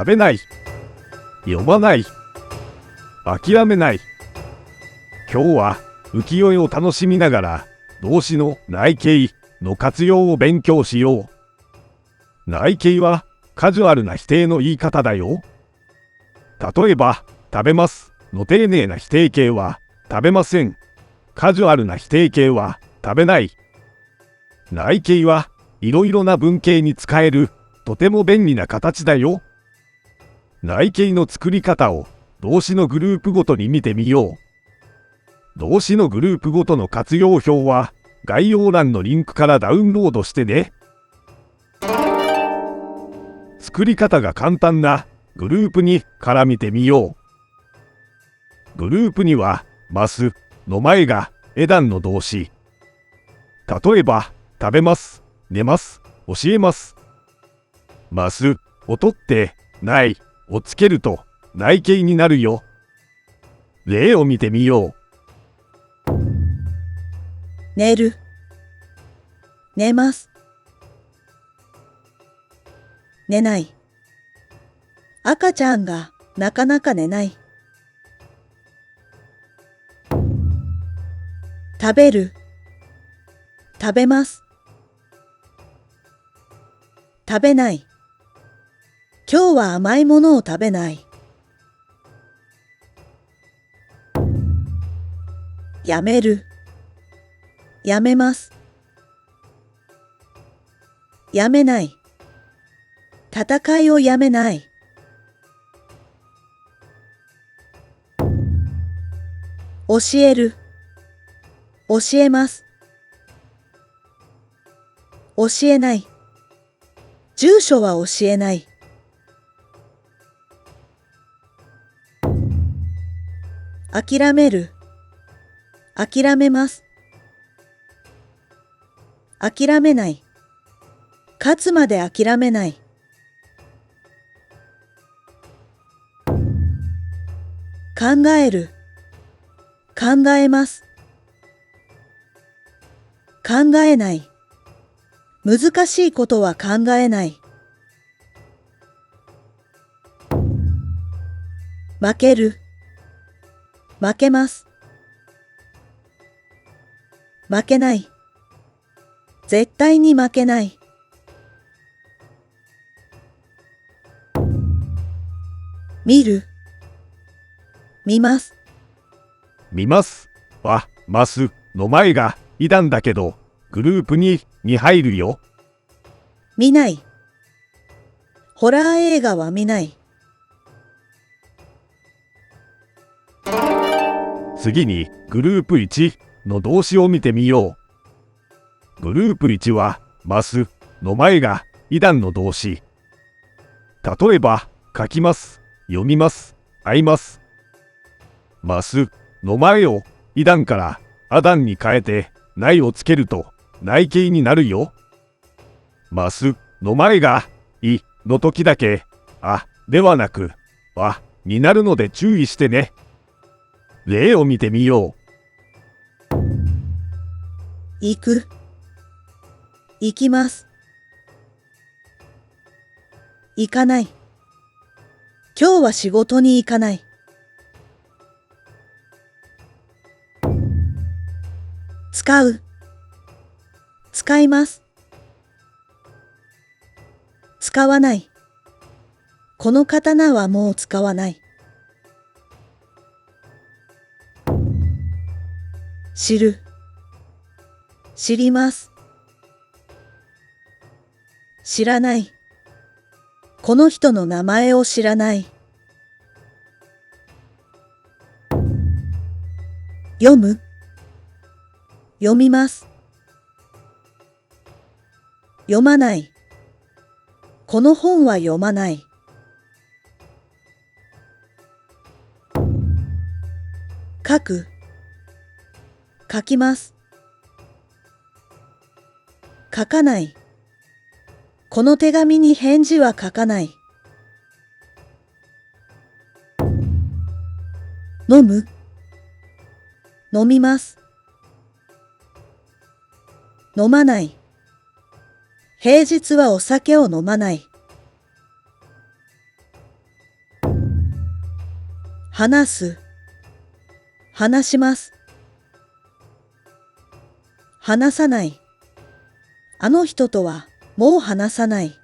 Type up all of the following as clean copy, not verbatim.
食べない。読まない。諦めない。今日は浮世絵を楽しみながら動詞の内形の活用を勉強しよう。内形はカジュアルな否定の言い方だよ。例えば、食べますの丁寧な否定形は食べません。カジュアルな否定形は食べない。内形はいろいろな文型に使えるとても便利な形だよ。内形の作り方を動詞のグループごとに見てみよう。動詞のグループごとの活用表は概要欄のリンクからダウンロードしてね。作り方が簡単なグループ2から見てみよう。グループにはますの前がエダンの動詞。例えば、食べます、寝ます、教えます。ますを取ってないをつけると内形になるよ。例を見てみよう。寝る、寝ます。寝ない。赤ちゃんがなかなか寝ない。食べる、食べます。食べない。今日は甘いものを食べない。やめる、やめます。やめない。戦いをやめない。教える、教えます。教えない。住所は教えない。諦める、諦めます。諦めない。勝つまで諦めない。考える、考えます。考えない。難しいことは考えない。負ける、負けます。負けない。絶対に負けない。見る、見ます。見ますはますの前がいだんだけどグループ2に入るよ。見ない。ホラー映画は見ない。次にグループ1の動詞を見てみよう。グループ1はますの前がいだんの動詞。例えば、書きます、読みます、会います。ますの前をいだんからあだんに変えてないをつけると内形になるよ。ますの前がいの時だけあではなくわになるので注意してね。例を見てみよう。行く、行きます。行かない。今日は仕事に行かない。使う、使います。使わない。この刀はもう使わない。知る、知ります。知らない。この人の名前を知らない。読む、読みます。読まない。この本は読まない。書く、書きます。書かない。この手紙に返事は書かない。飲む、飲みます。飲まない。平日はお酒を飲まない。話す。話します。話さない。あの人とはもう話さない。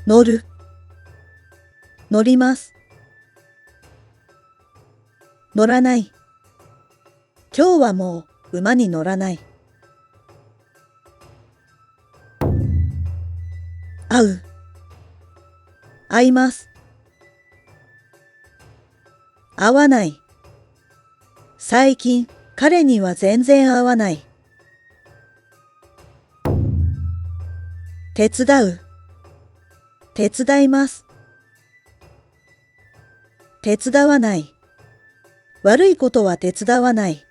乗る。乗ります。乗らない。今日はもう馬に乗らない。会う。会います。会わない。最近、彼には全然会わない。手伝う。手伝います。手伝わない。悪いことは手伝わない。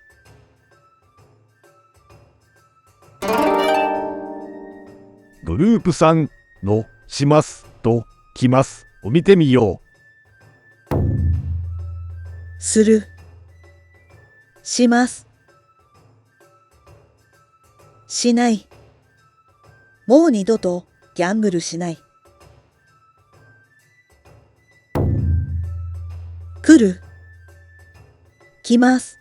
グループ3のしますと来ますを見てみよう。する。します。しない。もう二度とギャンブルしない。来る。来ます。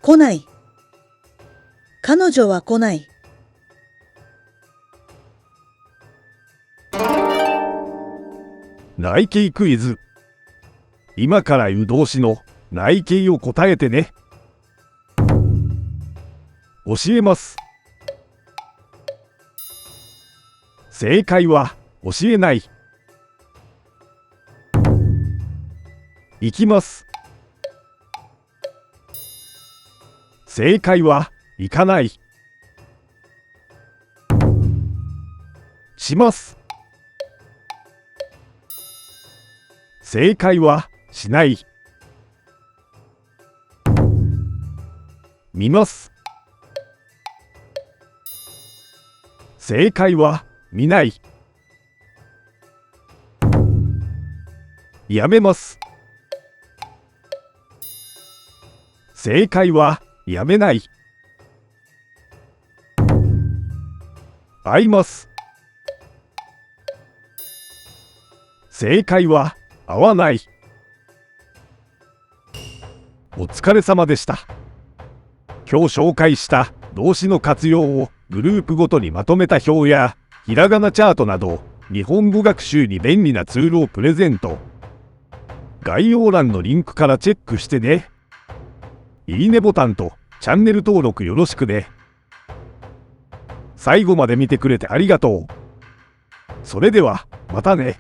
来ない。彼女は来ない。内径クイズ。今から言う動詞の内径を答えてね。教えます。正解は教えない。行きます。正解は行かない。します。正解はしない。見ます。正解は見ない。やめます。正解はやめない。会います。正解は会わない。お疲れ様でした。今日紹介した動詞の活用をグループごとにまとめた表やひらがなチャートなど日本語学習に便利なツールをプレゼント。概要欄のリンクからチェックしてね。いいねボタンとチャンネル登録よろしくね。最後まで見てくれてありがとう。それではまたね。